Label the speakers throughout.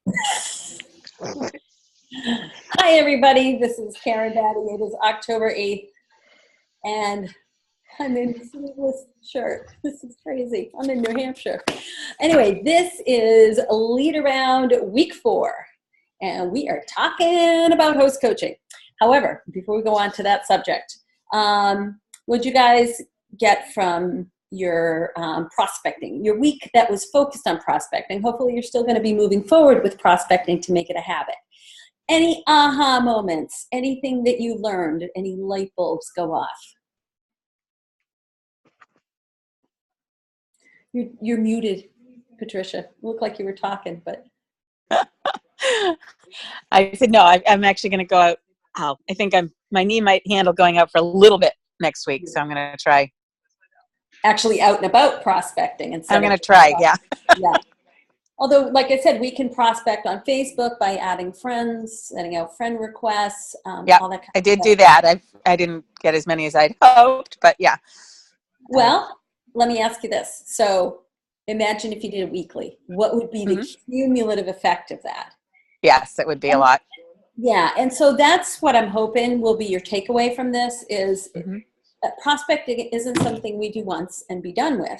Speaker 1: Hi, everybody. This is Karen Batty. It is October 8th, and I'm in a sleeveless shirt. This is crazy. I'm in New Hampshire. Anyway, this is Lead Around Week 4, and we are talking about host coaching. However, before we go on to that subject, what'd you guys get from your prospecting, your week that was focused on prospecting? Hopefully you're still going to be moving forward with prospecting to make it a habit. Any aha moments, anything that you learned, any light bulbs go off? You're muted, Patricia. You look like you were talking, but.
Speaker 2: I said, no, I'm actually going to go out. Oh, I think my knee might handle going out for a little bit next week. So I'm going to try.
Speaker 1: Actually out and about prospecting.
Speaker 2: I'm going to try, yeah.
Speaker 1: Yeah. Although, like I said, we can prospect on Facebook by adding friends, sending out friend requests.
Speaker 2: Yeah,
Speaker 1: all that kind
Speaker 2: I
Speaker 1: of
Speaker 2: did
Speaker 1: stuff.
Speaker 2: do that. I didn't get as many as I'd hoped, but yeah.
Speaker 1: Well, let me ask you this. So imagine if you did it weekly. What would be the cumulative effect of that?
Speaker 2: Yes, it would be a lot.
Speaker 1: Yeah, and so that's what I'm hoping will be your takeaway from this is that prospecting isn't something we do once and be done with.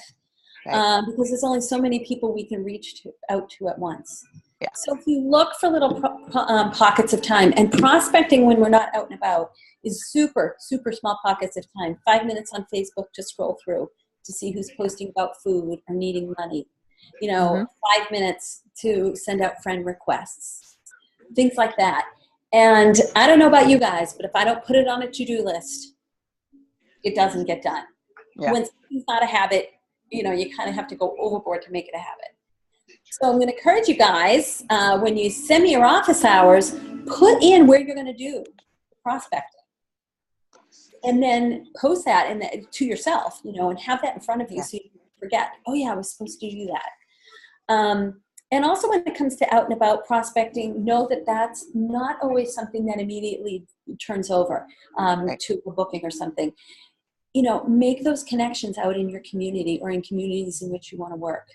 Speaker 1: Right. Because there's only so many people we can reach out to at once. Yeah. So if you look for little pockets of time, and prospecting when we're not out and about is super, super small pockets of time. 5 minutes on Facebook to scroll through to see who's posting about food or needing money. 5 minutes to send out friend requests, things like that. And I don't know about you guys, but if I don't put it on a to-do list, it doesn't get done. Yeah. When something's not a habit, you kind of have to go overboard to make it a habit. So I'm going to encourage you guys, when you send me your office hours, put in where you're going to do prospecting. And then post that to yourself, and have that in front of you so you don't forget, oh yeah, I was supposed to do that. And also when it comes to out and about prospecting, know that that's not always something that immediately turns over to a booking or something. Make those connections out in your community or in communities in which you want to work.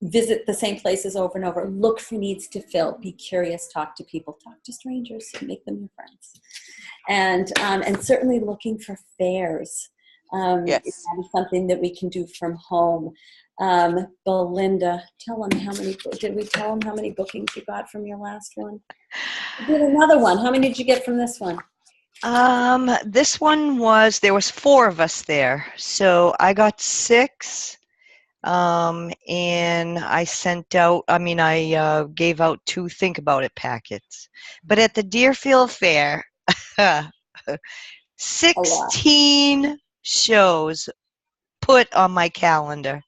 Speaker 1: Visit the same places over and over. Look for needs to fill. Be curious. Talk to people. Talk to strangers. Make them your friends. And certainly looking for fairs. That is something that we can do from home. Belinda, did we tell them how many bookings you got from your last one? Did another one. How many did you get from this one?
Speaker 3: This one there was 4 of us there. So I got 6. And I I gave out 2 Think About It packets. But at the Deerfield Fair, 16 shows put on my calendar.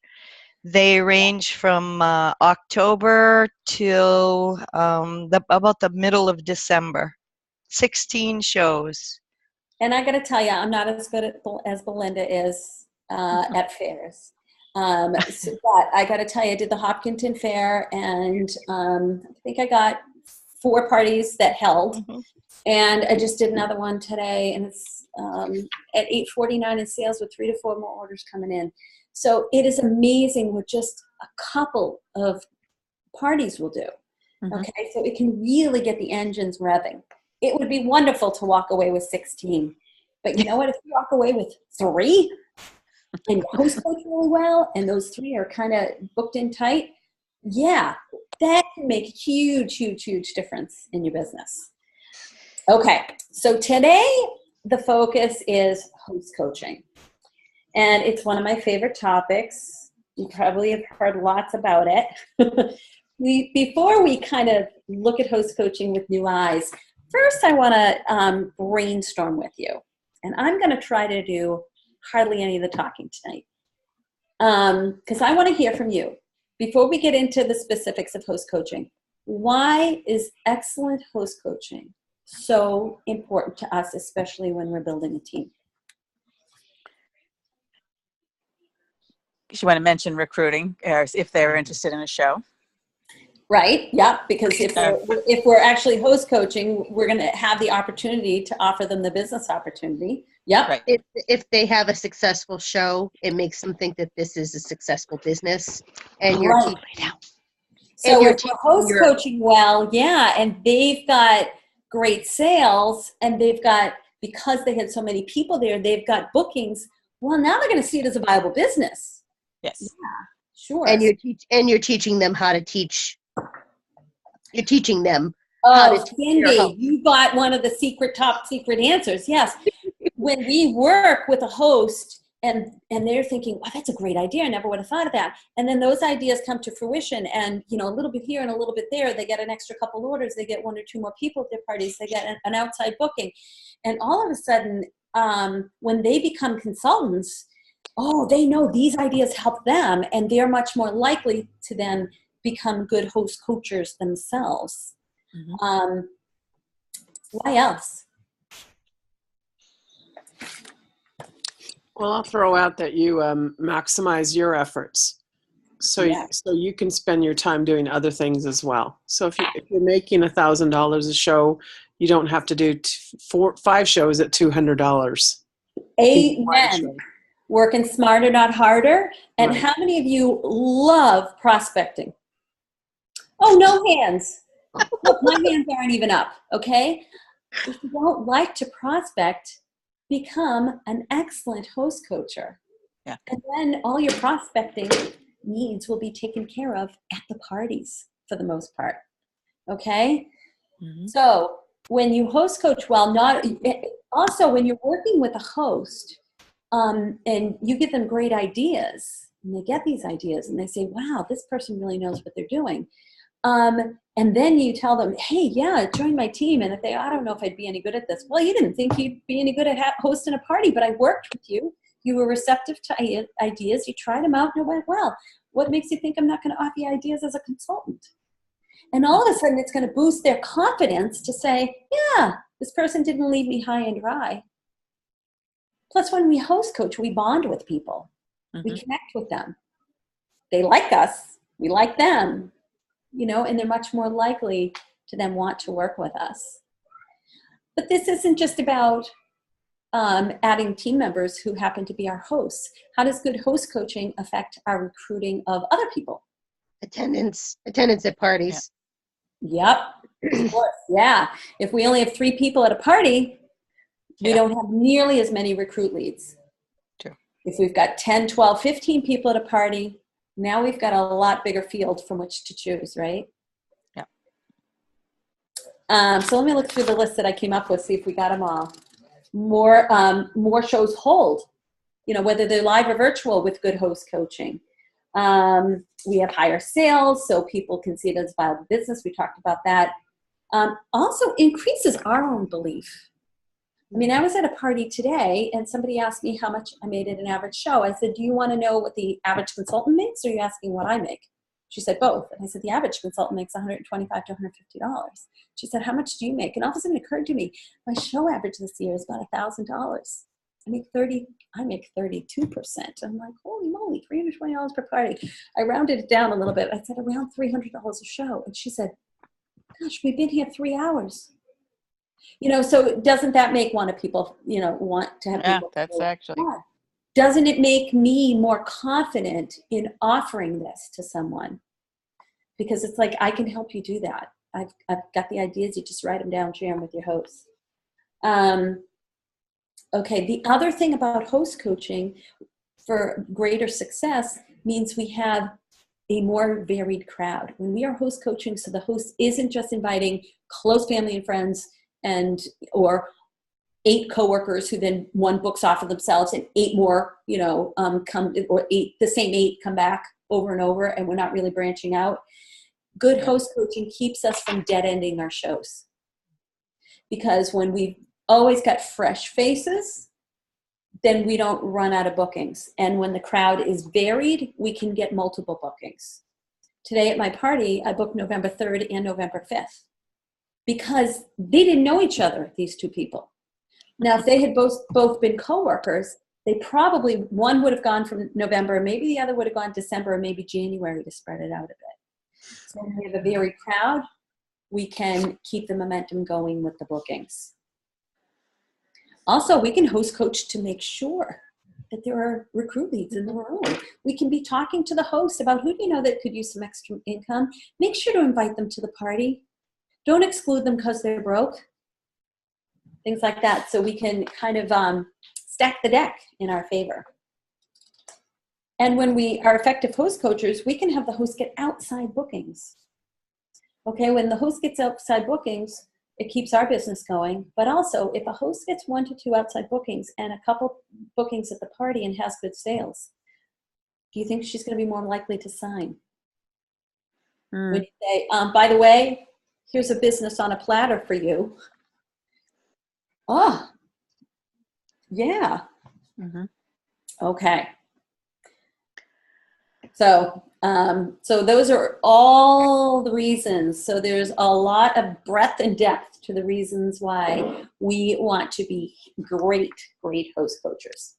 Speaker 3: They range from October till about the middle of December. 16 shows.
Speaker 1: And I got to tell you, I'm not as good as Belinda is at fairs. But I got to tell you, I did the Hopkinton Fair, and I think I got 4 parties that held. And I just did another one today, and it's at 8:49 in sales with 3 to 4 more orders coming in. So it is amazing what just a couple of parties will do. Okay, so it can really get the engines revving. It would be wonderful to walk away with 16. But you know what? If you walk away with 3 and you host coach really well, and those 3 are kind of booked in tight, that can make a huge, huge, huge difference in your business. Okay, so today the focus is host coaching. And it's one of my favorite topics. You probably have heard lots about it. Before we kind of look at host coaching with new eyes, first I want to brainstorm with you. And I'm going to try to do hardly any of the talking tonight. Because I want to hear from you. Before we get into the specifics of host coaching, why is excellent host coaching so important to us, especially when we're building a team?
Speaker 2: You want to mention recruiting, or if they're interested in a show.
Speaker 1: Right. Yeah. Because if we're actually host coaching, we're going to have the opportunity to offer them the business opportunity. Yep.
Speaker 2: Right.
Speaker 4: If they have a successful show, it makes them think that this is a successful business, and you're
Speaker 1: Right.
Speaker 4: teaching.
Speaker 1: So
Speaker 4: And you're
Speaker 1: if we're host
Speaker 4: teaching your-
Speaker 1: coaching well, yeah, and they've got great sales, and they've got, because they had so many people there, they've got bookings. Well, now they're going to see it as a viable business.
Speaker 2: Yes.
Speaker 1: Sure.
Speaker 4: and you're teaching them how to teach. You're teaching them how
Speaker 1: Oh,
Speaker 4: to teach their
Speaker 1: Cindy,
Speaker 4: host.
Speaker 1: you got one of the top secret answers. Yes. When we work with a host and they're thinking, wow, that's a great idea. I never would have thought of that. And then those ideas come to fruition, and, you know, a little bit here and a little bit there, they get an extra couple orders. They get 1 or 2 more people at their parties. They get an outside booking. And all of a sudden, when they become consultants, oh, they know these ideas help them, and they're much more likely to then become good host coachers themselves.
Speaker 2: Mhm.
Speaker 1: Why else?
Speaker 5: Well, I'll throw out that you maximize your efforts, so
Speaker 1: Yeah.
Speaker 5: so you can spend your time doing other things as well. So if you're making $1,000 a show, you don't have to do 5 shows at $200.
Speaker 1: Amen. Working smarter, not harder. And
Speaker 5: Right.
Speaker 1: how many of you love prospecting? Oh, no hands. Look, my hands aren't even up, okay? If you don't like to prospect, become an excellent host coacher.
Speaker 2: Yeah.
Speaker 1: And then all your prospecting needs will be taken care of at the parties for the most part, okay?
Speaker 2: Mhm.
Speaker 1: So when you host coach well, also when you're working with a host, and you give them great ideas, and they get these ideas and they say, wow, this person really knows what they're doing. And then you tell them, hey, yeah, join my team. And if I don't know if I'd be any good at this. Well, you didn't think you'd be any good at hosting a party, but I worked with you. You were receptive to ideas. You tried them out and it went well. What makes you think I'm not going to offer you ideas as a consultant? And all of a sudden it's going to boost their confidence to say, yeah, this person didn't leave me high and dry. Plus, when we host coach, we bond with people. We
Speaker 2: Mhm.
Speaker 1: connect with them. They like us. We like them. You know, and they're much more likely to then want to work with us. But this isn't just about adding team members who happen to be our hosts. How does good host coaching affect our recruiting of other people?
Speaker 4: Attendance at parties.
Speaker 1: Yep, of course, yeah. If we only have 3 people at a party, we
Speaker 2: Yeah.
Speaker 1: don't have nearly as many recruit leads.
Speaker 2: True.
Speaker 1: If we've got 10, 12, 15 people at a party, now we've got a lot bigger field from which to choose, right?
Speaker 2: Yeah.
Speaker 1: So let me look through the list that I came up with, see if we got them all. More shows hold, you know, whether they're live or virtual with good host coaching. We have higher sales, so people can see it as a viable business. We talked about that. Also increases our own belief. I mean, I was at a party today and somebody asked me how much I made at an average show. I said, do you want to know what the average consultant makes, or are you asking what I make? She said, both. And I said, the average consultant makes $125 to $150. She said, how much do you make? And all of a sudden it occurred to me, my show average this year is about $1,000. I make 32%. I'm like, holy moly, $320 per party. I rounded it down a little bit. I said around $300 a show. And she said, gosh, we've been here 3 hours. You know, so doesn't that make people, you know, want to have
Speaker 2: Yeah,
Speaker 1: people?
Speaker 2: that's actually.
Speaker 1: Yeah. Doesn't it make me more confident in offering this to someone? Because it's like, I can help you do that. I've got the ideas. You just write them down, share them with your hosts. Okay, the other thing about host coaching for greater success means we have a more varied crowd. When we are host coaching, so the host isn't just inviting close family and friends or 8 coworkers who then one books off of themselves and 8 more, you know, the same 8 come back over and over, and we're not really branching out. Good host coaching keeps us from dead-ending our shows. Because when we've always got fresh faces, then we don't run out of bookings. And when the crowd is varied, we can get multiple bookings. Today at my party, I booked November 3rd and November 5th because they didn't know each other, these 2 people. Now, if they had both been coworkers, they probably, one would have gone from November, maybe the other would have gone December, or maybe January to spread it out a bit. So when we have a varied crowd, we can keep the momentum going with the bookings. Also, we can host coach to make sure that there are recruit leads in the room. We can be talking to the host about who do you know that could use some extra income. Make sure to invite them to the party. Don't exclude them because they're broke. Things like that. So we can kind of stack the deck in our favor. And when we are effective host coaches, we can have the host get outside bookings. Okay, when the host gets outside bookings, it keeps our business going. But also, if a host gets 1 to 2 outside bookings and a couple bookings at the party and has good sales, do you think she's going to be more likely to sign? When you say, by the way, here's a business on a platter for you. Oh, yeah. Okay. So those are all the reasons. So there's a lot of breadth and depth to the reasons why we want to be great host coaches.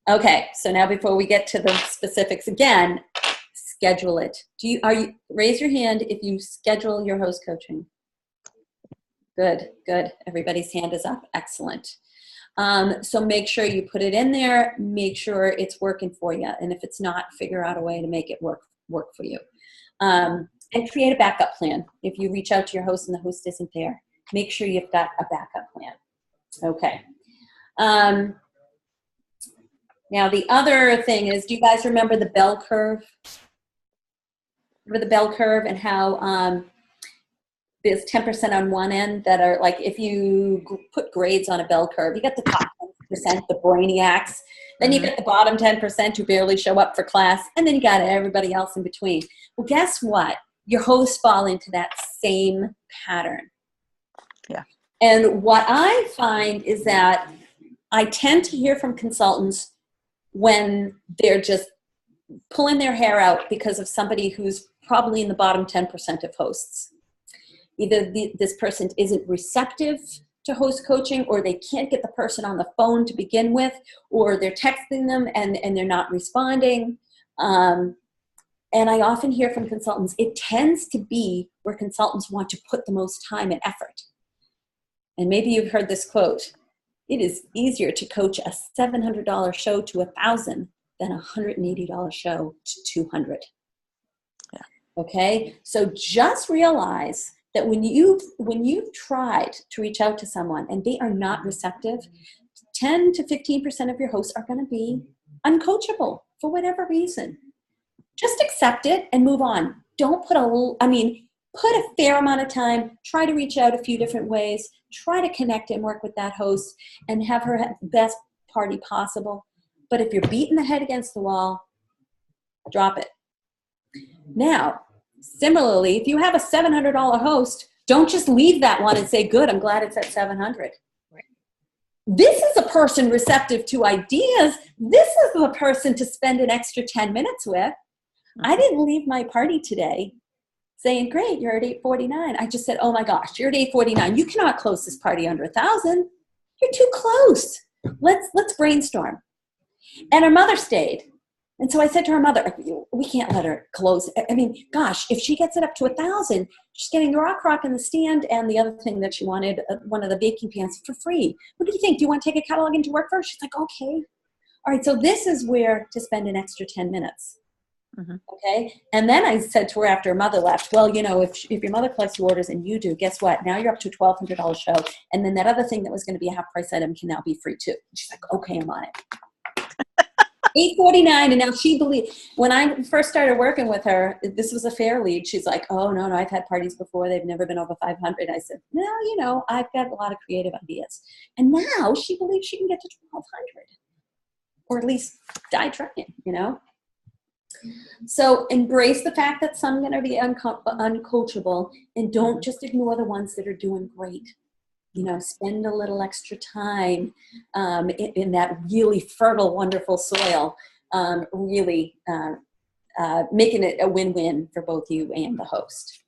Speaker 1: Okay, so now before we get to the specifics again, schedule it. Raise your hand if you schedule your host coaching? Good. Everybody's hand is up. Excellent. So make sure you put it in there, make sure it's working for you. And if it's not, figure out a way to make it work for you. And create a backup plan. If you reach out to your host and the host isn't there, make sure you've got a backup plan. Okay. Now the other thing is, do you guys remember the bell curve? Remember the bell curve and how there's 10% on one end that are like, if you put grades on a bell curve, you got the top 10%, the brainiacs, then you get the bottom 10% who barely show up for class, and then you got everybody else in between. Well, guess what? Your hosts fall into that same pattern.
Speaker 2: Yeah.
Speaker 1: And what I find is that I tend to hear from consultants when they're just pulling their hair out because of somebody who's probably in the bottom 10% of hosts. Either this person isn't receptive to host coaching, or they can't get the person on the phone to begin with, or they're texting them and they're not responding. And I often hear from consultants, it tends to be where consultants want to put the most time and effort. And maybe you've heard this quote, it is easier to coach a $700 show to $1,000 than a $180 show to $200.
Speaker 2: Yeah.
Speaker 1: Okay, so just realize that when you've tried to reach out to someone and they are not receptive, 10 to 15% of your hosts are going to be uncoachable for whatever reason. Just accept it and move on. Don't put put a fair amount of time, try to reach out a few different ways, try to connect and work with that host and have her have the best party possible. But if you're beating the head against the wall, drop it. Now, similarly, if you have a $700 host, don't just leave that one and say, good, I'm glad it's at $700.
Speaker 4: Right.
Speaker 1: This is a person receptive to ideas. This is the person to spend an extra 10 minutes with. I didn't leave my party today saying, great, you're at 849. I just said, oh my gosh, you're at 849. You cannot close this party under 1,000. You're too close. Let's brainstorm. And her mother stayed. And so I said to her mother, we can't let her close. I mean, gosh, if she gets it up to 1,000, she's getting the rock in the stand and the other thing that she wanted, one of the baking pans for free. What do you think? Do you want to take a catalog into work for her? She's like, okay. All right, so this is where to spend an extra 10 minutes. Mm-hmm. Okay. And then I said to her after her mother left, well, if your mother collects the orders and you do, guess what? Now you're up to a $1,200 show. And then that other thing that was going to be a half price item can now be free too. And she's like, okay, I'm on it. $849, and now she believed. When I first started working with her, this was a fair lead. She's like, oh, no, I've had parties before. They've never been over 500. I said, no, I've got a lot of creative ideas. And now she believes she can get to 1,200, or at least die trying, So embrace the fact that some are going to be uncoachable, and don't just ignore the ones that are doing great. Spend a little extra time in that really fertile, wonderful soil, really making it a win-win for both you and the host.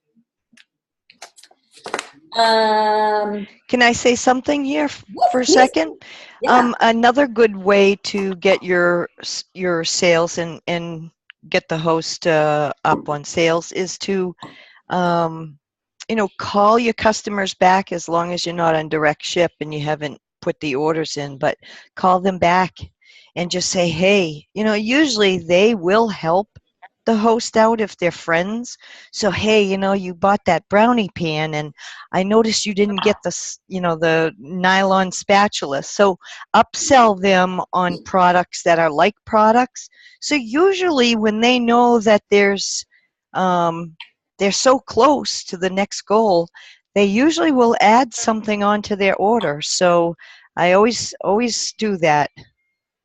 Speaker 3: Can I say something here for a
Speaker 1: please.
Speaker 3: second?
Speaker 1: Yeah.
Speaker 3: Another good way to get your sales and get the host up on sales is to call your customers back as long as you're not on direct ship and you haven't put the orders in, but call them back and just say, hey, usually they will help the host out if they're friends. So, hey, you bought that brownie pan and I noticed you didn't get the nylon spatula. So upsell them on products that are like products. So usually when they know that they're so close to the next goal, they usually will add something onto their order. So I always do that.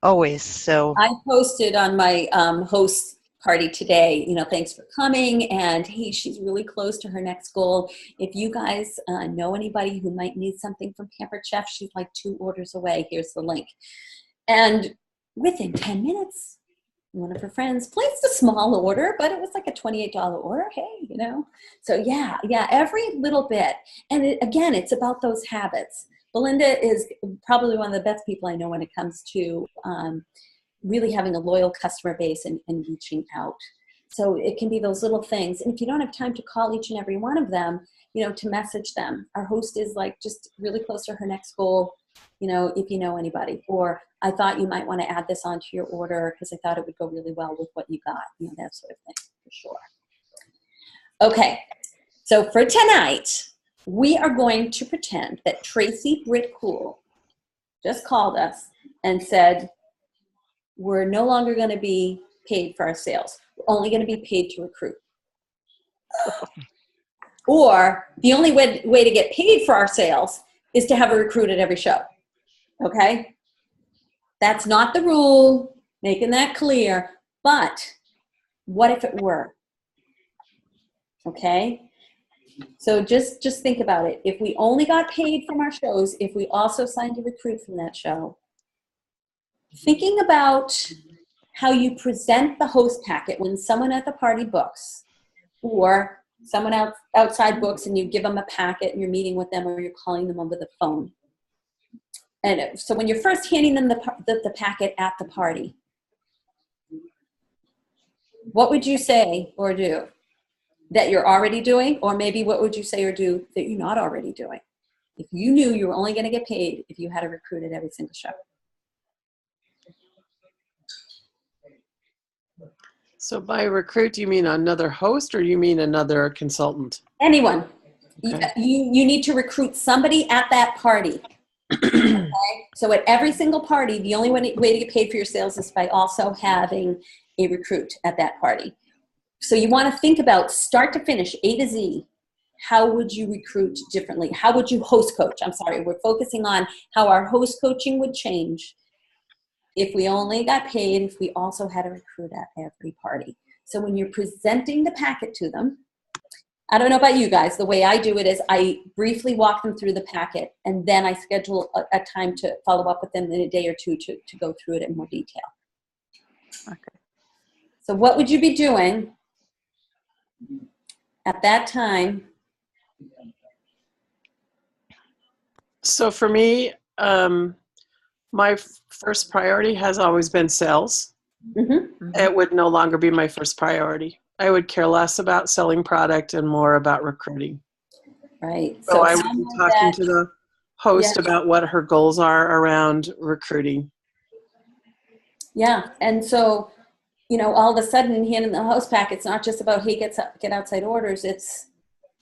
Speaker 3: Always. So
Speaker 1: I posted on my host party today, thanks for coming, and hey, she's really close to her next goal. If you guys know anybody who might need something from Pampered Chef, she's like 2 orders away. Here's the link. And within 10 minutes, one of her friends placed a small order, but it was like a $28 order. Hey, So yeah, every little bit. And again, it's about those habits. Belinda is probably one of the best people I know when it comes to really having a loyal customer base and reaching out. So it can be those little things. And if you don't have time to call each and every one of them, to message them. Our host is like just really close to her next goal, if you know anybody. Or I thought you might want to add this onto your order because I thought it would go really well with what you got, that sort of thing, for sure. Okay, so for tonight, we are going to pretend that Tracy Britt Cool just called us and said, we're no longer going to be paid for our sales. We're only going to be paid to recruit. Or the only way to get paid for our sales is to have a recruit at every show. Okay? That's not the rule, making that clear. But what if it were? Okay? So just think about it. If we only got paid from our shows, if we also signed a recruit from that show, thinking about how you present the host packet when someone at the party books or someone outside books and you give them a packet and you're meeting with them or you're calling them over the phone. And so when you're first handing them the packet at the party, what would you say or do that you're already doing? Or maybe what would you say or do that you're not already doing? If you knew you were only going to get paid if you had a recruit at every single show.
Speaker 5: So by recruit, do you mean another host or you mean another consultant?
Speaker 1: Anyone.
Speaker 5: Okay.
Speaker 1: You need to recruit somebody at that party. Okay? So at every single party, the only way to get paid for your sales is by also having a recruit at that party. So you want to think about start to finish, A to Z. How would you recruit differently? How would you host coach? I'm sorry, we're focusing on how our host coaching would change if we only got paid, if we also had a recruit at every party. So when you're presenting the packet to them, I don't know about you guys, the way I do it is I briefly walk them through the packet and then I schedule a time to follow up with them in a day or two to go through it in more detail.
Speaker 2: Okay.
Speaker 1: So what would you be doing at that time?
Speaker 5: So for me, my first priority has always been sales.
Speaker 1: Mm-hmm.
Speaker 5: It would no longer be my first priority. I would care less about selling product and more about recruiting.
Speaker 1: Right.
Speaker 5: So I would be talking to the host about what her goals are around recruiting.
Speaker 1: Yeah. And so, all of a sudden, handing the host pack, it's not just about, hey, get outside orders. It's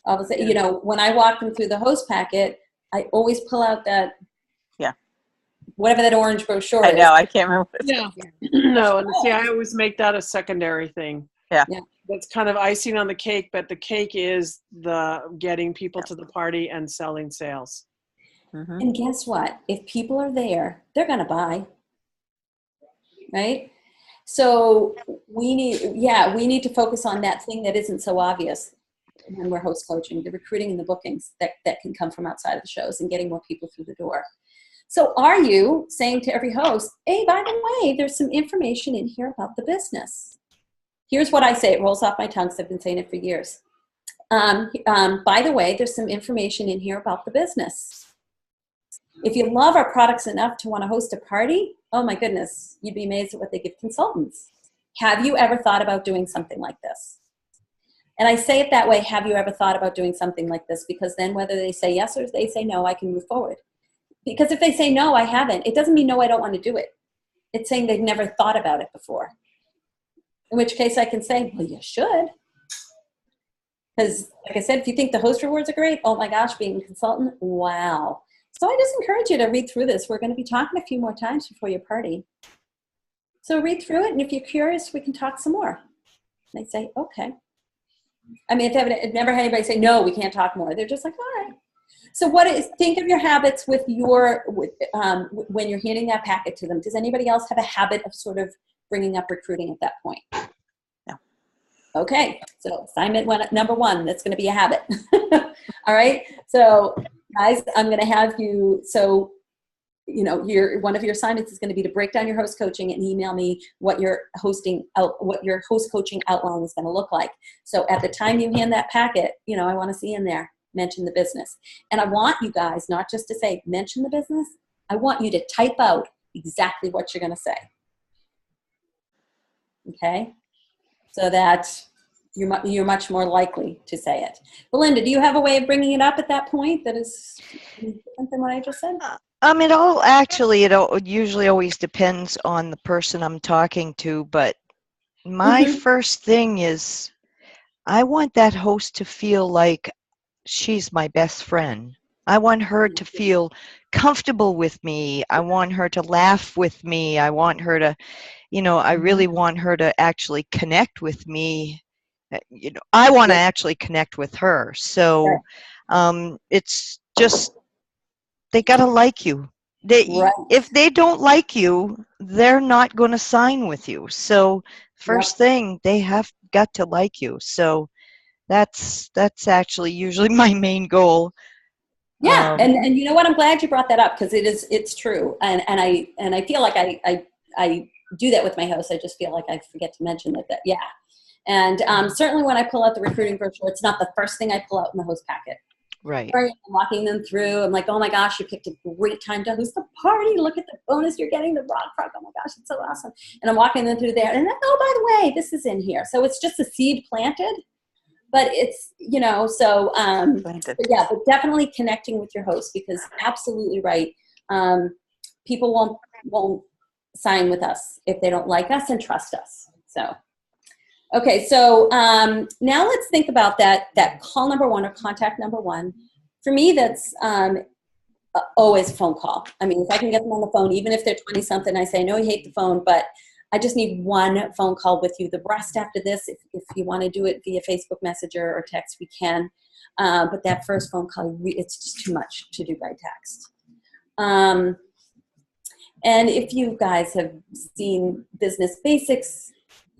Speaker 1: all of a sudden, when I walk them through the host packet, I always pull out that, whatever that orange brochure is.
Speaker 2: I know, I can't remember.
Speaker 5: Yeah. No, and see, I always make that a secondary thing.
Speaker 2: Yeah.
Speaker 5: That's kind of icing on the cake, but the cake is the getting people to the party and selling sales.
Speaker 2: Mm-hmm.
Speaker 1: And guess what? If people are there, they're going to buy. Right? So we need to focus on that thing that isn't so obvious when we're host coaching, the recruiting and the bookings that can come from outside of the shows and getting more people through the door. So are you saying to every host, hey, by the way, there's some information in here about the business? Here's what I say. It rolls off my tongue because I've been saying it for years. By the way, there's some information in here about the business. If you love our products enough to want to host a party, oh my goodness, you'd be amazed at what they give consultants. Have you ever thought about doing something like this? And I say it that way, have you ever thought about doing something like this? Because then whether they say yes or they say no, I can move forward. Because if they say, no, I haven't, it doesn't mean, no, I don't want to do it. It's saying they've never thought about it before. In which case I can say, well, you should. Because like I said, if you think the host rewards are great, oh my gosh, being a consultant, wow. So I just encourage you to read through this. We're going to be talking a few more times before your party. So read through it, and if you're curious, we can talk some more. And they say, okay. I mean, I've never had anybody say, no, we can't talk more. They're just like, all right. So think of your habits when you're handing that packet to them. Does anybody else have a habit of sort of bringing up recruiting at that point?
Speaker 2: No.
Speaker 1: Okay, so assignment number 1, that's going to be a habit. All right, so guys, I'm going to have you, so one of your assignments is going to be to break down your host coaching and email me what your host coaching outline is going to look like. So at the time you hand that packet, I want to see in there, mention the business. And I want you guys not just to say, mention the business. I want you to type out exactly what you're going to say. Okay? So that you're much more likely to say it. Belinda, do you have a way of bringing it up at that point that is different than what I just said?
Speaker 3: It usually always depends on the person I'm talking to, but my first thing is I want that host to feel like she's my best friend. I want her to feel comfortable with me. I want her to laugh with me. I want her to, I really want her to actually connect with me. I want to actually connect with her. So it's just, they got to like you. If they don't like you, they're not going to sign with you. So first thing, they have got to like you. So that's actually usually my main goal.
Speaker 1: Yeah, and you know what? I'm glad you brought that up because it's true, and I feel like I do that with my hosts. I just feel like I forget to mention that. Yeah, and certainly when I pull out the recruiting brochure, it's not the first thing I pull out in the host packet.
Speaker 3: Right.
Speaker 1: I'm walking them through. I'm like, oh my gosh, you picked a great time to host the party. Look at the bonus you're getting, the Rock Frog. Oh my gosh, it's so awesome. And I'm walking them through there, and then, oh, by the way, this is in here. So it's just a seed planted. But it's, but definitely connecting with your host, because absolutely right. People won't sign with us if they don't like us and trust us. So, okay. So now let's think about that call number 1 or contact number 1. For me, that's always a phone call. I mean, if I can get them on the phone, even if they're 20 something, I say, no, you hate the phone, but I just need one phone call with you. The rest after this, if you want to do it via Facebook Messenger or text, we can. But that first phone call, it's just too much to do by text. And if you guys have seen Business Basics,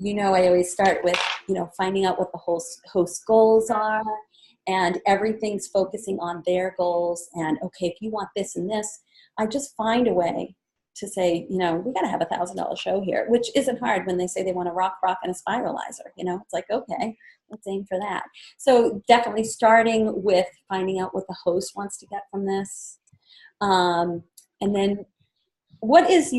Speaker 1: I always start with, finding out what the host goals are, and everything's focusing on their goals. And okay, if you want this and this, I just find a way to say, we got to have $1,000 show here, which isn't hard when they say they want a rock, and a spiralizer. It's like, okay, let's aim for that. So definitely starting with finding out what the host wants to get from this. And then what is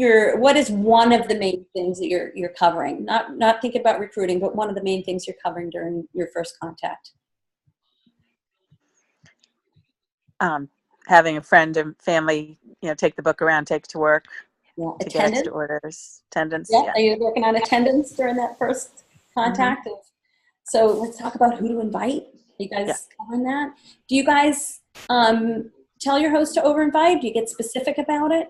Speaker 1: one of the main things that you're covering? Not thinking about recruiting, but one of the main things you're covering during your first contact.
Speaker 2: Having a friend and family, take the book around, take it to work.
Speaker 1: Yeah,
Speaker 2: to get extra orders, attendance.
Speaker 1: Yeah, so you're working on attendance during that first contact. So let's talk about who to invite. Are you guys covering that? Do you guys tell your host to over-invite? Do you get specific about it?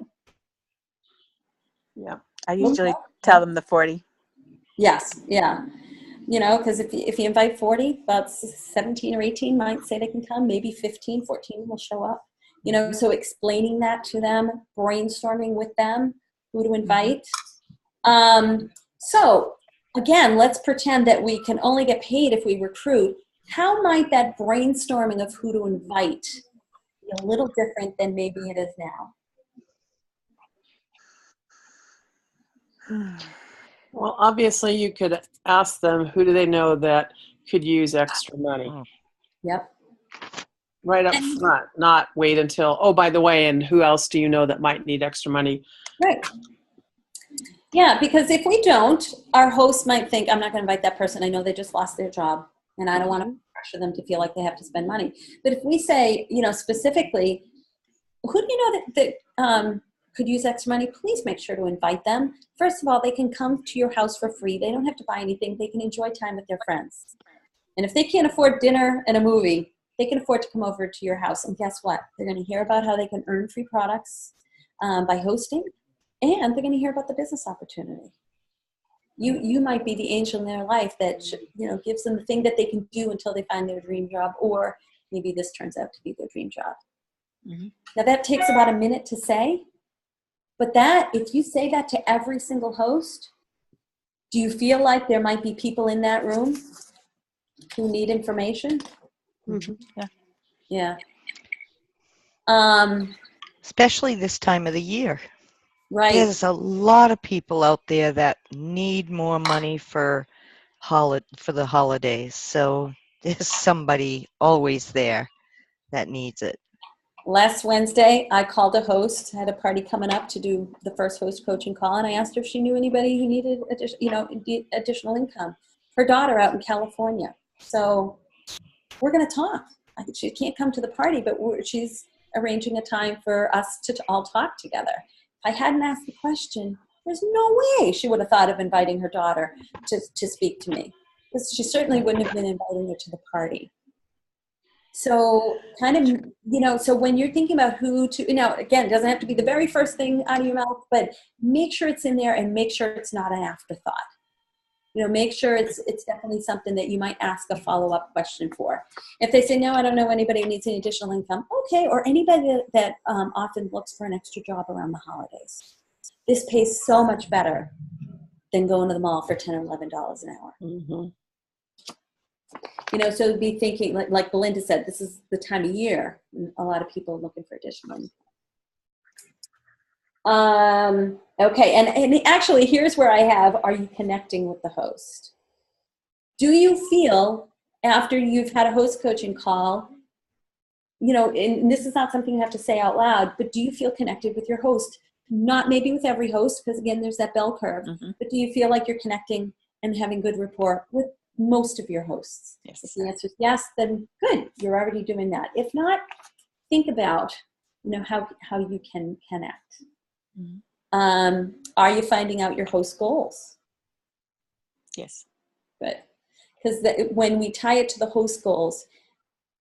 Speaker 2: Yeah, I usually tell them the 40.
Speaker 1: Yes, yeah. Because if you invite 40, about 17 or 18 might say they can come. Maybe 15, 14 will show up. So explaining that to them, brainstorming with them, who to invite. So again, let's pretend that we can only get paid if we recruit. How might that brainstorming of who to invite be a little different than maybe it is now?
Speaker 5: Well, obviously you could ask them, who do they know that could use extra money?
Speaker 1: Yep.
Speaker 5: Right up front, not wait until, oh, by the way, and who else do you know that might need extra money?
Speaker 1: Right. Yeah, because if we don't, our host might think, I'm not going to invite that person. I know they just lost their job, and I don't want to pressure them to feel like they have to spend money. But if we say, specifically, who do you know that could use extra money, please make sure to invite them. First of all, they can come to your house for free. They don't have to buy anything. They can enjoy time with their friends. And if they can't afford dinner and a movie, they can afford to come over to your house. And guess what? They're going to hear about how they can earn free products by hosting, and they're going to hear about the business opportunity. You might be the angel in their life that gives them the thing that they can do until they find their dream job, or maybe this turns out to be their dream job. Mm-hmm. Now that takes about a minute to say, but if you say that to every single host, do you feel like there might be people in that room who need information?
Speaker 2: Mm-hmm. Yeah.
Speaker 3: Especially this time of the year.
Speaker 1: Right.
Speaker 3: There's a lot of people out there that need more money for the holidays. So there's somebody always there that needs it.
Speaker 1: Last Wednesday, I called a host, had a party coming up to do the first host coaching call, and I asked her if she knew anybody who needed additional income. Her daughter out in California. So we're going to talk. She can't come to the party, but she's arranging a time for us to all talk together. If I hadn't asked the question, there's no way she would have thought of inviting her daughter to speak to me, because she certainly wouldn't have been inviting her to the party. So so when you're thinking about who to, again, it doesn't have to be the very first thing out of your mouth, but make sure it's in there and make sure it's not an afterthought. Make sure it's definitely something that you might ask a follow-up question for. If they say, no, I don't know anybody who needs any additional income, okay, or anybody that often looks for an extra job around the holidays. This pays so much better than going to the mall for $10 or $11 an hour.
Speaker 5: Mm-hmm.
Speaker 1: So be thinking, like Belinda said, this is the time of year. A lot of people are looking for additional income. Okay, and actually, here's where I have, are you connecting with the host? Do you feel, after you've had a host coaching call, and this is not something you have to say out loud, but do you feel connected with your host? Not maybe with every host, because again, there's that bell curve, but do you feel like you're connecting and having good rapport with most of your hosts?
Speaker 2: Yes.
Speaker 1: If the answer is yes, then good, you're already doing that. If not, think about, how you can connect.
Speaker 2: Mm-hmm.
Speaker 1: Are you finding out your host goals?
Speaker 2: Yes.
Speaker 1: Good. Because when we tie it to the host goals,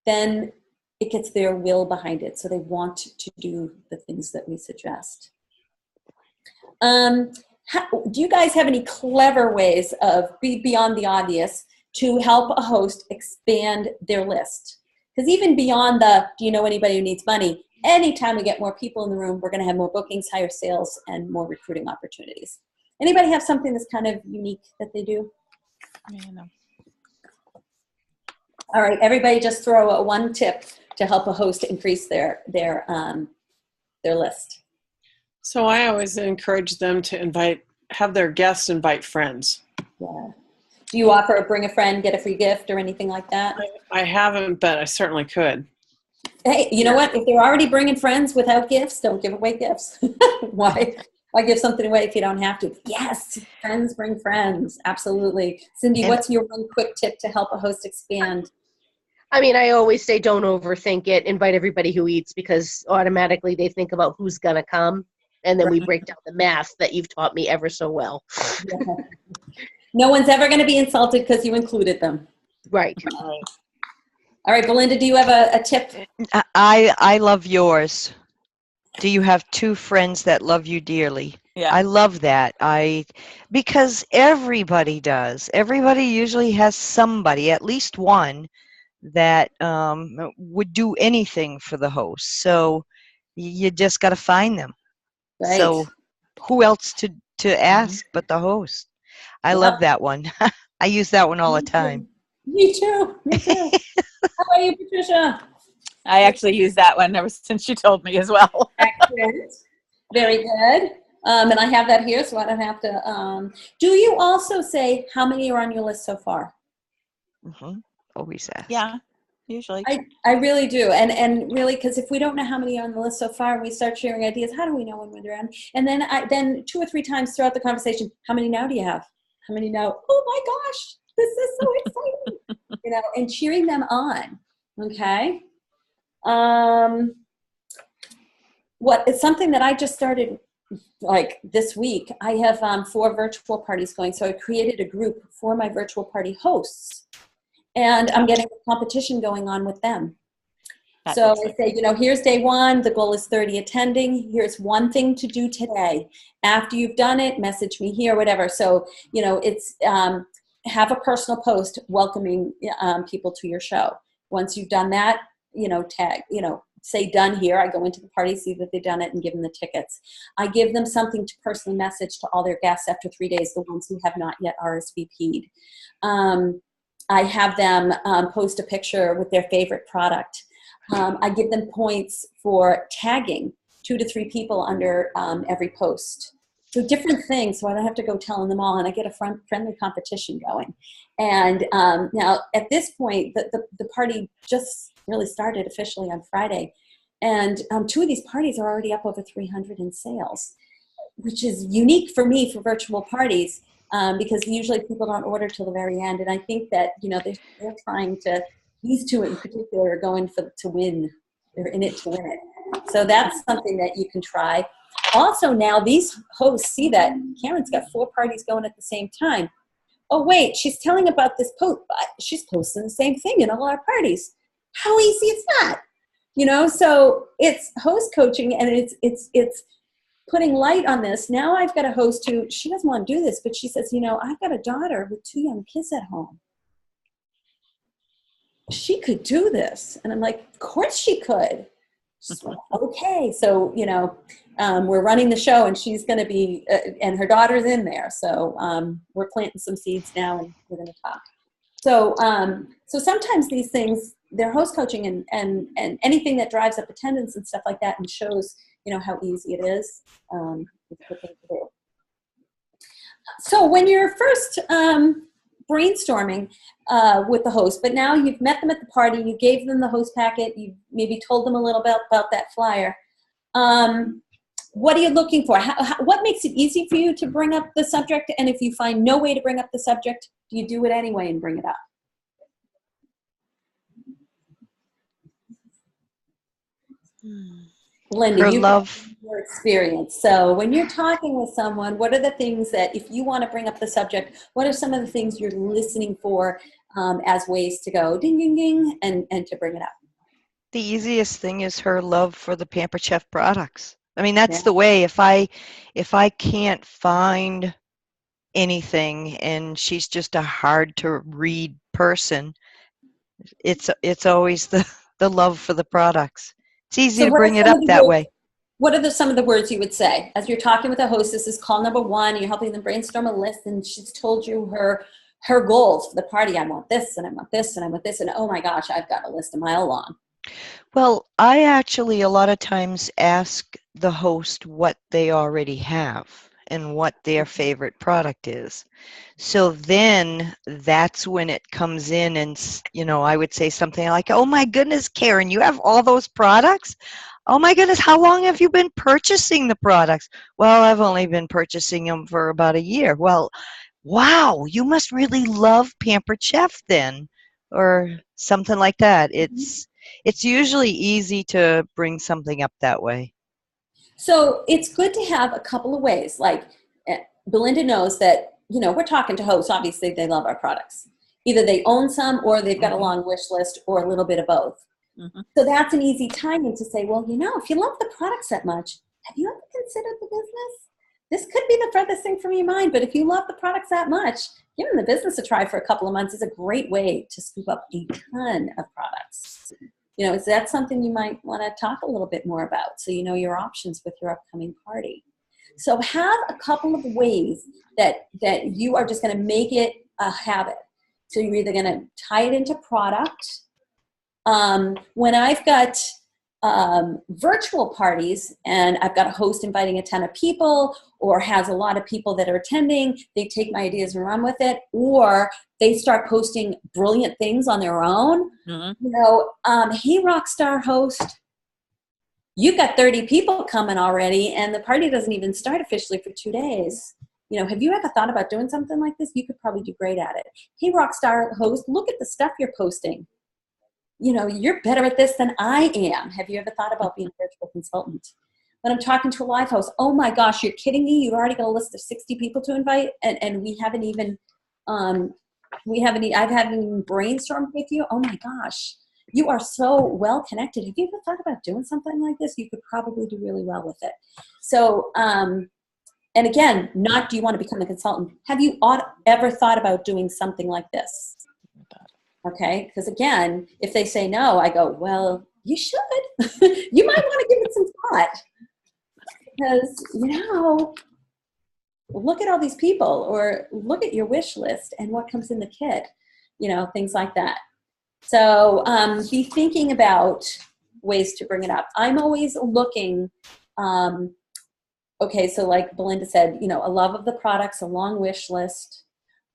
Speaker 1: then it gets their will behind it. So they want to do the things that we suggest. Do you guys have any clever ways of, beyond the obvious, to help a host expand their list? Because even beyond do you know anybody who needs money, anytime we get more people in the room, we're going to have more bookings, higher sales, and more recruiting opportunities. Anybody have something that's kind of unique that they do?
Speaker 2: Yeah, no.
Speaker 1: All right, everybody just throw one tip to help a host increase their list.
Speaker 5: So I always encourage them to have their guests invite friends.
Speaker 1: Yeah. Do you offer a bring a friend, get a free gift or anything like that?
Speaker 5: I haven't, but I certainly could.
Speaker 1: Hey, you know what? If they're already bringing friends without gifts, don't give away gifts. Why give something away if you don't have to? Yes, friends bring friends. Absolutely. Cindy, what's your one quick tip to help a host expand?
Speaker 4: I mean, I always say don't overthink it. Invite everybody who eats, because automatically they think about who's going to come. And then we break down the math that you've taught me ever so well.
Speaker 1: Yeah. No one's ever going to be insulted because you included them.
Speaker 4: Right.
Speaker 1: All right, Belinda, do you have a tip?
Speaker 3: I love yours. Do you have two friends that love you dearly?
Speaker 2: Yeah.
Speaker 3: I love that. Because everybody does. Everybody usually has somebody, at least one, that would do anything for the host. So you just got to find them.
Speaker 1: Right.
Speaker 3: So who else to ask but the host? I love that one. I use that one all the time.
Speaker 1: Me too. How about you, Patricia?
Speaker 2: I actually use that one ever since you told me as well.
Speaker 1: Excellent. Very good. And I have that here, so I don't have to. Do you also say how many are on your list so far?
Speaker 3: Mm-hmm. Always ask.
Speaker 2: Yeah, usually.
Speaker 1: I really do. And really, because if we don't know how many are on the list so far, we start sharing ideas. How do we know when they're on? And then 2 or 3 times throughout the conversation, how many now do you have? How many now? Oh my gosh, this is so exciting. And cheering them on. Okay. it's something that I just started like this week. I have 4 virtual parties going. So I created a group for my virtual party hosts, and I'm getting a competition going on with them. So I say, here's day 1. The goal is 30 attending. Here's one thing to do today. After you've done it, message me here, whatever. So, it's have a personal post welcoming people to your show. Once you've done that, tag, say done here. I go into the party, see that they've done it, and give them the tickets. I give them something to personally message to all their guests after 3 days, the ones who have not yet RSVP'd. I have them post a picture with their favorite product. I give them points for tagging 2 to 3 people under every post. So different things, so I don't have to go telling them all, and I get a friendly competition going. And now at this point, the party just really started officially on Friday. And 2 of these parties are already up over 300 in sales, which is unique for me for virtual parties, because usually people don't order till the very end. And I think that, they're trying to, these 2 in particular are going to win. They're in it to win it. So that's something that you can try. Also, now these hosts see that Karen's got 4 parties going at the same time. Oh, wait, she's telling about this post, but she's posting the same thing in all our parties. How easy is that? So it's host coaching, and it's putting light on this. Now I've got a host who, she doesn't want to do this, but she says, I've got a daughter with 2 young kids at home. She could do this. And I'm like, of course she could. She's like, okay. So, we're running the show, and she's going to be, and her daughter's in there. So we're planting some seeds now, and we're going to talk. So, so sometimes these things, they're host coaching and anything that drives up attendance and stuff like that, and shows, how easy it is. It's a good thing to do. So when you're first brainstorming with the host, but now you've met them at the party, you gave them the host packet, you maybe told them a little bit about that flyer. What are you looking for? What makes it easy for you to bring up the subject? And if you find no way to bring up the subject, do you do it anyway and bring it up? Linda, you have your experience. So when you're talking with someone, what are the things that, if you want to bring up the subject, what are some of the things you're listening for as ways to go ding, ding, ding, and to bring it up?
Speaker 3: The easiest thing is her love for the Pampered Chef products. I mean, that's the way. If I can't find anything and she's just a hard to read person, it's always the love for the products. It's easy to bring it up that way.
Speaker 1: What are some of the words you would say as you're talking with a host? This is call number 1. You're helping them brainstorm a list, and she's told you her goals for the party. I want this, and I want this, and I want this, and oh my gosh, I've got a list a mile long.
Speaker 3: Well, I actually a lot of times ask the host what they already have and what their favorite product is. So then that's when it comes in, and I would say something like, oh my goodness, Karen, you have all those products? Oh my goodness, how long have you been purchasing the products? Well, I've only been purchasing them for about a year. Well, wow, you must really love Pampered Chef then, or something like that. It's usually easy to bring something up that way.
Speaker 1: So it's good to have a couple of ways. Like Belinda knows that, we're talking to hosts. Obviously, they love our products. Either they own some, or they've got a long wish list, or a little bit of both. Mm-hmm. So that's an easy timing to say, well, if you love the products that much, have you ever considered the business? This could be the furthest thing from your mind, but if you love the products that much, giving the business a try for a couple of months is a great way to scoop up a ton of products. Is that something you might want to talk a little bit more about, so you know your options with your upcoming party? So have a couple of ways that you are just going to make it a habit. So you're either going to tie it into product. When I've got virtual parties and I've got a host inviting a ton of people, or has a lot of people that are attending, they take my ideas and run with it, or they start posting brilliant things on their own. Mm-hmm. Hey, Rockstar host, you've got 30 people coming already, and the party doesn't even start officially for 2 days. Have you ever thought about doing something like this? You could probably do great at it. Hey, Rockstar host, look at the stuff you're posting. You're better at this than I am. Have you ever thought about being a virtual consultant? when I'm talking to a live host, oh my gosh, you're kidding me? You've already got a list of 60 people to invite, and we haven't even, I haven't even brainstormed with you. Oh my gosh, you are so well connected. Have you ever thought about doing something like this? You could probably do really well with it. So, and again, not do you want to become a consultant? Have you ever thought about doing something like this? Okay, because again, if they say no, I go, well, you should. You might want to give it some thought. Because, look at all these people, or look at your wish list and what comes in the kit, things like that. So be thinking about ways to bring it up. I'm always looking, okay, so like Belinda said, a love of the products, a long wish list,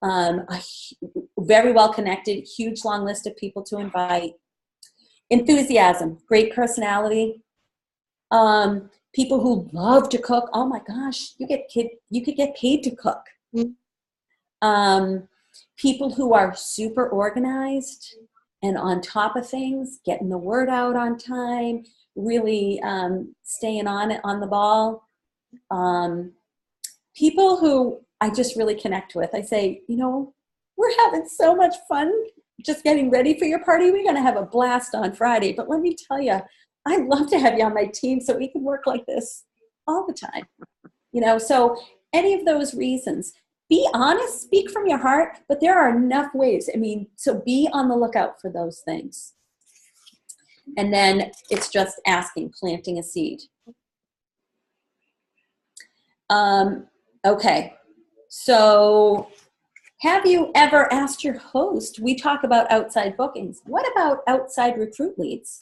Speaker 1: a very well connected, huge long list of people to invite, enthusiasm, great personality, people who love to cook. Oh my gosh, you could get paid to cook. People who are super organized and on top of things, getting the word out on time, really staying on the ball. People who I just really connect with. I say, we're having so much fun just getting ready for your party. We're going to have a blast on Friday. But let me tell you, I'd love to have you on my team so we can work like this all the time. So any of those reasons, be honest, speak from your heart, but there are enough ways. So be on the lookout for those things. And then it's just asking, planting a seed. Okay. So have you ever asked your host? We talk about outside bookings. What about outside recruit leads?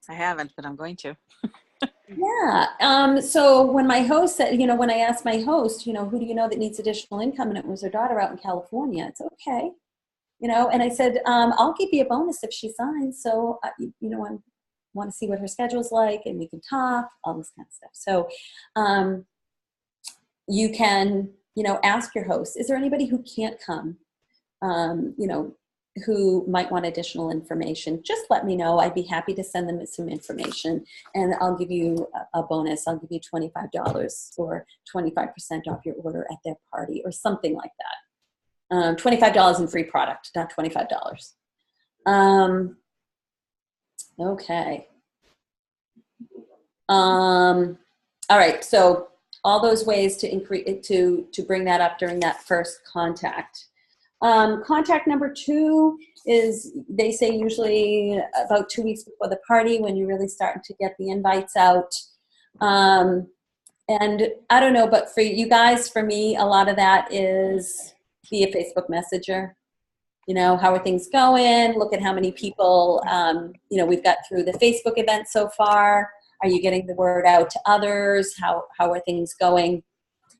Speaker 2: I haven't, but I'm going to.
Speaker 1: Yeah. So when my host said, when I asked my host, who do you know that needs additional income? And it was her daughter out in California. It's okay. And I said, I'll give you a bonus if she signs. So, I want to see what her schedule's like and we can talk, all this kind of stuff. So you can, ask your host, is there anybody who can't come, who might want additional information? Just let me know. I'd be happy to send them some information and I'll give you a bonus. I'll give you $25 or 25% off your order at their party or something like that. $25 in free product, not $25. Okay. All right. So all those ways to increase, to bring that up during that first contact. Contact number 2 is, they say usually about 2 weeks before the party when you're really starting to get the invites out. And I don't know, but for you guys, for me, a lot of that is via Facebook Messenger. How are things going? Look at how many people, we've got through the Facebook event so far. Are you getting the word out to others? How are things going?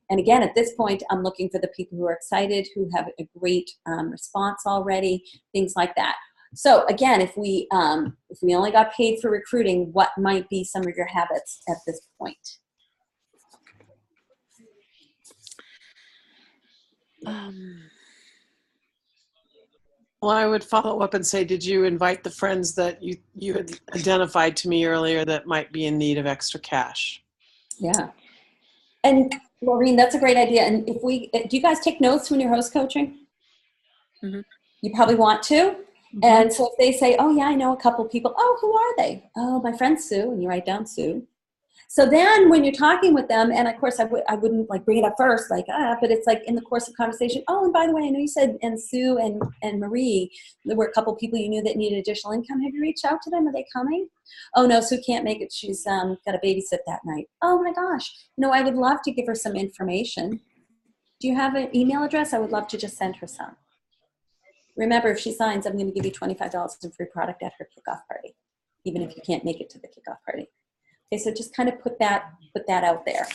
Speaker 1: And again, at this point, I'm looking for the people who are excited, who have a great response already, things like that. So again, if we only got paid for recruiting, what might be some of your habits at this point?
Speaker 5: Well, I would follow up and say, did you invite the friends that you had identified to me earlier that might be in need of extra cash?
Speaker 1: Yeah. And Maureen, that's a great idea. And do you guys take notes when you're host coaching?
Speaker 2: Mm-hmm.
Speaker 1: You probably want to. Mm-hmm. And so if they say, oh yeah, I know a couple of people. Oh, who are they? Oh, my friend Sue. And you write down Sue. So then when you're talking with them, and of course I wouldn't like bring it up first, but it's like in the course of conversation, oh, and by the way, I know you said, and Sue and Marie, there were a couple people you knew that needed additional income. Have you reached out to them? Are they coming? Oh no, Sue can't make it. She's got to babysit that night. Oh my gosh. I would love to give her some information. Do you have an email address? I would love to just send her some. Remember, if she signs, I'm going to give you $25 in free product at her kickoff party, even if you can't make it to the kickoff party. Okay, so just kind of put that out there.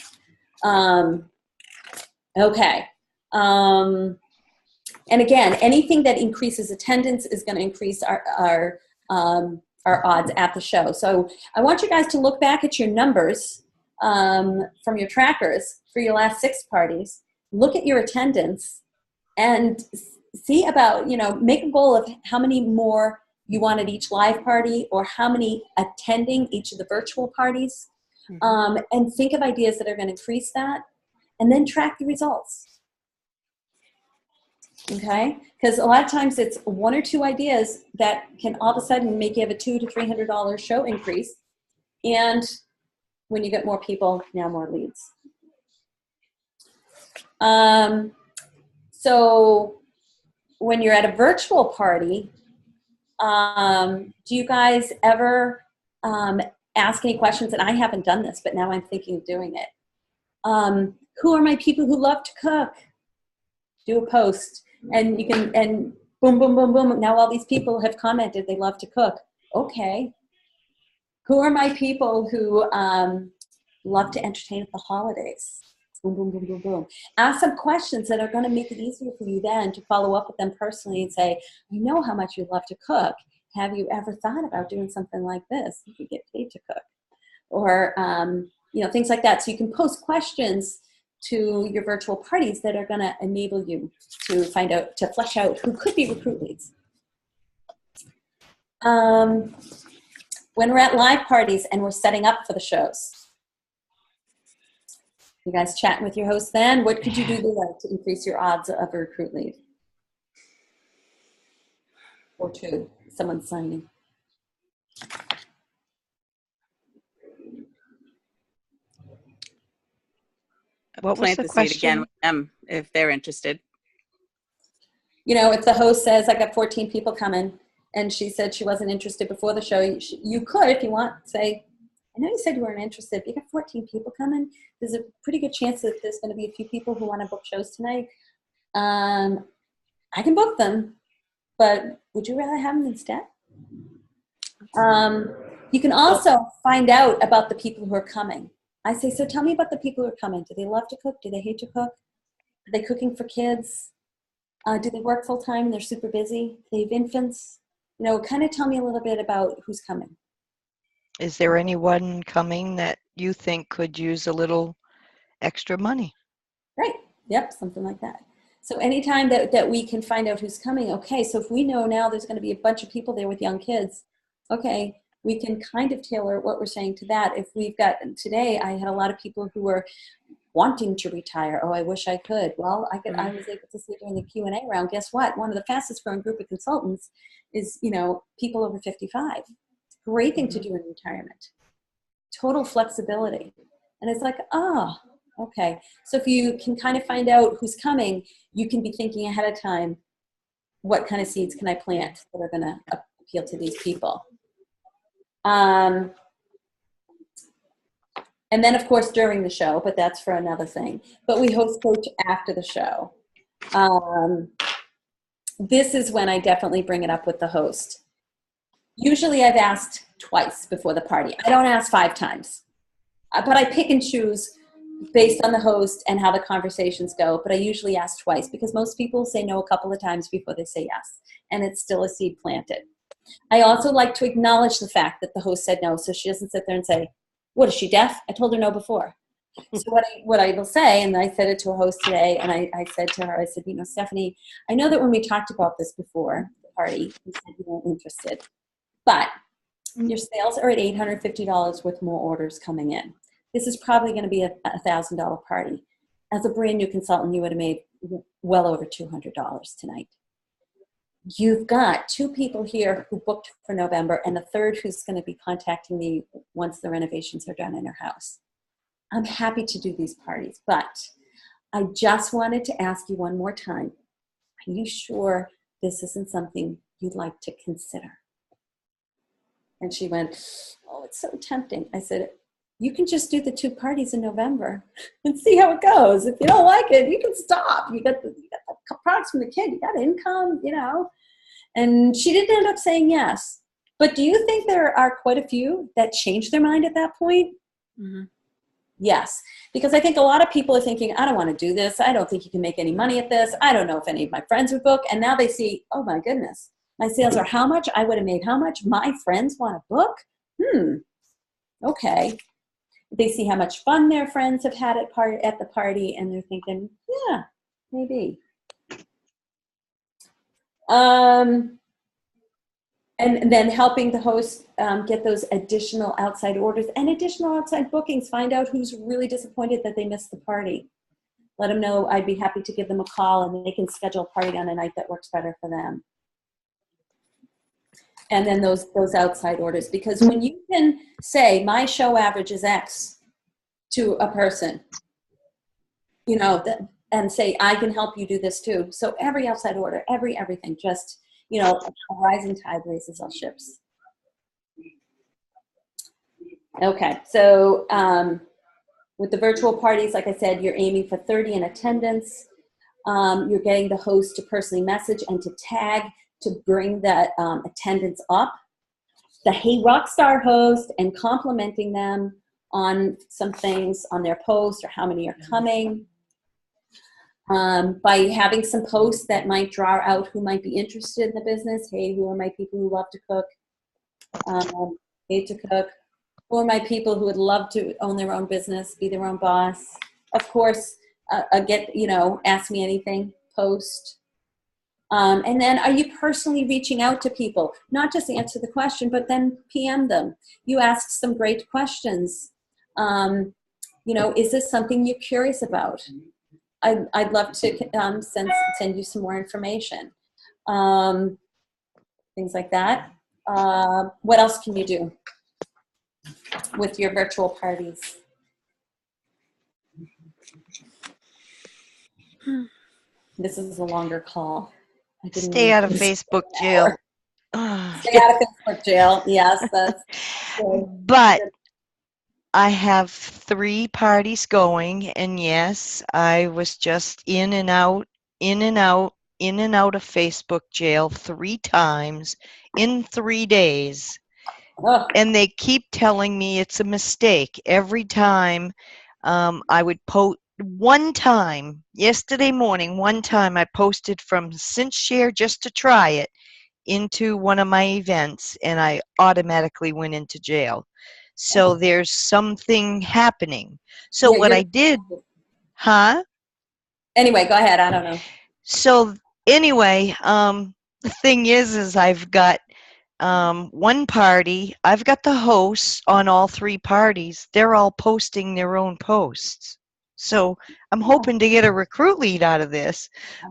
Speaker 1: Okay. And again, anything that increases attendance is going to increase our odds at the show. So I want you guys to look back at your numbers from your trackers for your last 6 parties. Look at your attendance and see about, make a goal of how many more you want at each live party or how many attending each of the virtual parties. and think of ideas that are going to increase that, and then track the results. Okay? Because a lot of times it's one or two ideas that can all of a sudden make you have a $200 to $300 show increase. And when you get more people, now more leads. So when you're at a virtual party, do you guys ever ask any questions? And I haven't done this, but now I'm thinking of doing it. Who are my people who love to cook? Do a post, and you can, and boom, boom, boom, boom. Now all these people have commented they love to cook. Okay. Who are my people who love to entertain at the holidays? Boom, boom, boom, boom, boom. Ask some questions that are going to make it easier for you then to follow up with them personally and say, I know how much you love to cook. Have you ever thought about doing something like this? You could get paid to cook. Or, things like that. So you can post questions to your virtual parties that are going to enable you to find out, to flesh out who could be recruit leads. When we're at live parties and we're setting up for the shows, you guys chatting with your host then, what could you do there to increase your odds of a recruit lead? Or two, someone's signing.
Speaker 3: What was
Speaker 2: Plant
Speaker 3: the
Speaker 2: the seed
Speaker 3: question?
Speaker 2: again with them if they're interested.
Speaker 1: If the host says, I got 14 people coming, and she said she wasn't interested before the show, you could, if you want, say, I know you said you weren't interested, but you got 14 people coming. There's a pretty good chance that there's going to be a few people who want to book shows tonight. I can book them, but would you rather have them instead? You can also find out about the people who are coming. I say, so tell me about the people who are coming. Do they love to cook? Do they hate to cook? Are they cooking for kids? Do they work full time? They're super busy. Do they have infants? Kind of tell me a little bit about who's coming.
Speaker 3: Is there anyone coming that you think could use a little extra money?
Speaker 1: Right. Yep. Something like that. So anytime that we can find out who's coming, okay, so if we know now there's going to be a bunch of people there with young kids, okay, we can kind of tailor what we're saying to that. If we've got, today I had a lot of people who were wanting to retire. Oh, I wish I could. Well, I was able to see during the Q&A round, guess what? One of the fastest growing group of consultants is, people over 55. Great thing to do in retirement. Total flexibility. And it's like, okay. So if you can kind of find out who's coming, you can be thinking ahead of time, what kind of seeds can I plant that are going to appeal to these people? And then, of course, during the show, but that's for another thing. But we host coach after the show. This is when I definitely bring it up with the host. Usually I've asked twice before the party. I don't ask 5 times. But I pick and choose based on the host and how the conversations go. But I usually ask twice because most people say no a couple of times before they say yes. And it's still a seed planted. I also like to acknowledge the fact that the host said no, so she doesn't sit there and say, what, is she deaf? I told her no before. So what I will say, and I said it to a host today, and I said to her, I said, Stephanie, I know that when we talked about this before the party, you said you weren't interested, but your sales are at $850 with more orders coming in. This is probably going to be a $1,000 party. As a brand new consultant, you would have made well over $200 tonight. You've got 2 people here who booked for November and a third who's going to be contacting me once the renovations are done in their house. I'm happy to do these parties, but I just wanted to ask you one more time. Are you sure this isn't something you'd like to consider? And she went, oh, it's so tempting. I said, you can just do the 2 parties in November and see how it goes. If you don't like it, you can stop. You got the products from the kid. You got income, And she didn't end up saying yes. But do you think there are quite a few that changed their mind at that point?
Speaker 2: Mm-hmm.
Speaker 1: Yes. Because I think a lot of people are thinking, I don't want to do this. I don't think you can make any money at this. I don't know if any of my friends would book. And now they see, oh my goodness, my sales are how much? I would have made how much? My friends want to book? Okay. They see how much fun their friends have had at the party, and they're thinking, yeah, maybe. And then helping the host get those additional outside orders and additional outside bookings. Find out who's really disappointed that they missed the party. Let them know. I'd be happy to give them a call, and they can schedule a party on a night that works better for them. And then those outside orders, because when you can say my show average is X to a person, you know, and say I can help you do this too. So every outside order, everything, just, you know, a rising tide raises all ships. Okay, so with the virtual parties, like I said, you're aiming for 30 in attendance. You're getting the host to personally message and to tag to bring that attendance up. The Hey Rockstar host and complimenting them on some things on their post or how many are coming. By having some posts that might draw out who might be interested in the business. Hey, who are my people who love to cook? Hate to cook. Who are my people who would love to own their own business, be their own boss? Of course, ask me anything post. And then are you personally reaching out to people? Not just answer the question, but then PM them. You ask some great questions. Is this something you're curious about? I'd love to send you some more information. Things like that. What else can you do with your virtual parties? This is a longer call.
Speaker 3: Stay out of Facebook jail.
Speaker 1: Stay out of Facebook jail. Yes, that's good.
Speaker 3: But I have 3 parties going, and yes, I was just in and out of Facebook jail 3 times in 3 days.
Speaker 1: Oh.
Speaker 3: And they keep telling me it's a mistake. Every time I would post, yesterday morning, I posted from CinchShare just to try it into one of my events, and I automatically went into jail. So there's something happening. So
Speaker 1: Yeah,
Speaker 3: what I did,
Speaker 1: Anyway, go ahead. I don't know.
Speaker 3: So anyway, the thing is I've got one party. I've got the hosts on all 3 parties. They're all posting their own posts. So I'm hoping to get a recruit lead out of this.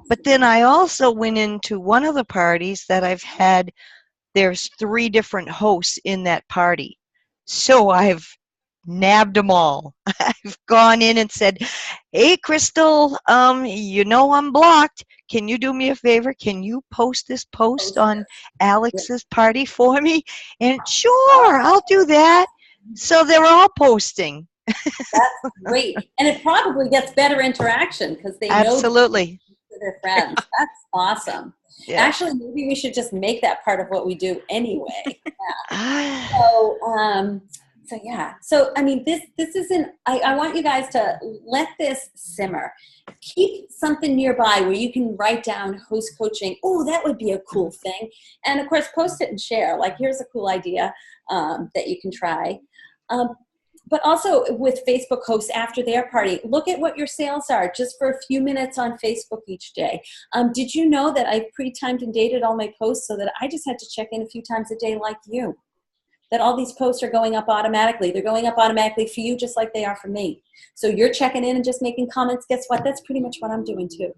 Speaker 3: But then I also went into one of the parties that I've had. There's 3 different hosts in that party. So I've nabbed them all. I've gone in and said, hey, Crystal, I'm blocked. Can you do me a favor? Can you post this post on Alex's party for me? And sure, I'll do that. So they're all posting.
Speaker 1: That's great. And it probably gets better interaction because they know
Speaker 3: Absolutely.
Speaker 1: their friends. That's awesome.
Speaker 3: Yeah.
Speaker 1: Actually, maybe we should just make that part of what we do anyway. Yeah. So I mean, this isn't, I want you guys to let this simmer. Keep something nearby where you can write down host coaching. Oh, that would be a cool thing. And of course, post it and share. Like, here's a cool idea that you can try. But also with Facebook hosts after their party, look at what your sales are just for a few minutes on Facebook each day. Did you know that I've pre-timed and dated all my posts so that I just had to check in a few times a day like you? That all these posts are going up automatically. They're going up automatically for you just like they are for me. So you're checking in and just making comments. Guess what? That's pretty much what I'm doing too.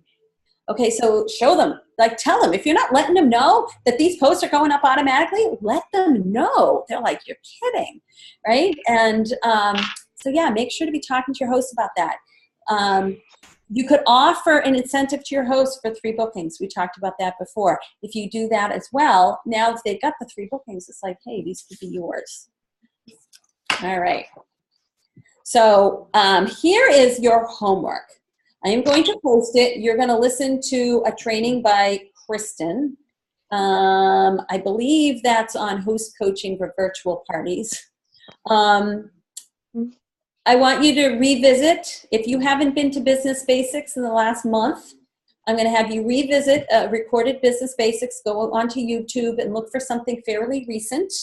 Speaker 1: Okay, so show them, like tell them. If you're not letting them know that these posts are going up automatically, let them know. They're like, you're kidding, right? And so yeah, make sure to be talking to your host about that. You could offer an incentive to your host for 3 bookings. We talked about that before. If you do that as well, now if they've got the 3 bookings, it's like, hey, these could be yours. All right. So here is your homework. I am going to post it. You're going to listen to a training by Kristen. I believe that's on host coaching for virtual parties. I want you to revisit. If you haven't been to Business Basics in the last month, I'm going to have you revisit recorded Business Basics. Go onto YouTube and look for something fairly recent.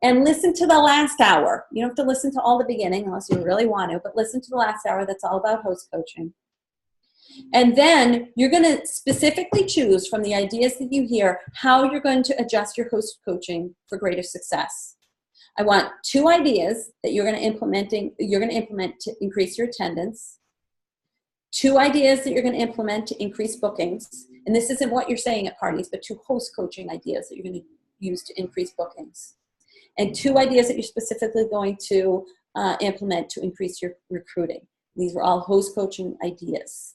Speaker 1: And listen to the last hour. You don't have to listen to all the beginning unless you really want to, but listen to the last hour. That's all about host coaching. And then you're going to specifically choose from the ideas that you hear how you're going to adjust your host coaching for greater success. I want 2 ideas that you're going to implement to increase your attendance. 2 ideas that you're going to implement to increase bookings. And this isn't what you're saying at parties, but 2 host coaching ideas that you're going to use to increase bookings. And 2 ideas that you're specifically going to implement to increase your recruiting. These are all host coaching ideas.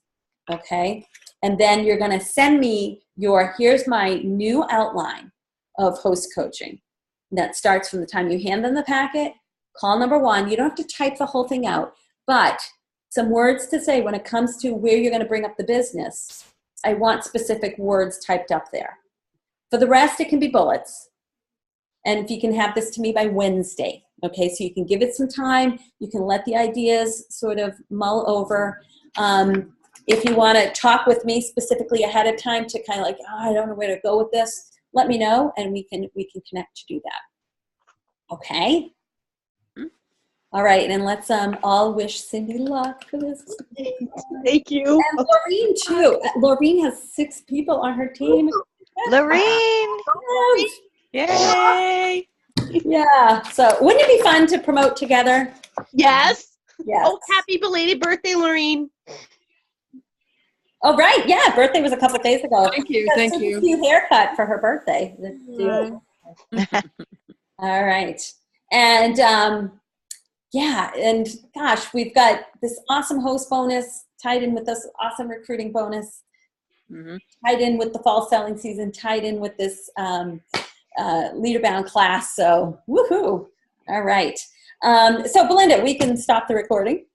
Speaker 1: Okay? And then you're going to send me here's my new outline of host coaching. That starts from the time you hand them the packet, call number 1. You don't have to type the whole thing out, but some words to say when it comes to where you're going to bring up the business. I want specific words typed up there. For the rest, it can be bullets. And if you can have this to me by Wednesday, okay, so you can give it some time. You can let the ideas sort of mull over. If you want to talk with me specifically ahead of time to kind of like, I don't know where to go with this, let me know, and we can connect to do that. Okay? All right, and let's all wish Cindy luck for this.
Speaker 4: Thank you.
Speaker 1: And Laureen, too. Laureen has 6 people on her team.
Speaker 3: Lorraine.
Speaker 2: Yay!
Speaker 1: Yeah, so wouldn't it be fun to promote together?
Speaker 4: Yes.
Speaker 1: Yes.
Speaker 4: Oh, happy belated birthday, Lorene.
Speaker 1: Oh, right. Yeah, birthday was a couple days ago.
Speaker 5: Thank you.
Speaker 1: Got
Speaker 5: Thank
Speaker 1: such a
Speaker 5: you.
Speaker 1: cute haircut for her birthday. All right. And yeah, and gosh, we've got this awesome host bonus tied in with this awesome recruiting bonus, tied in with the fall selling season, tied in with this leader-bound class. So, woohoo. All right. So, Belinda, we can stop the recording.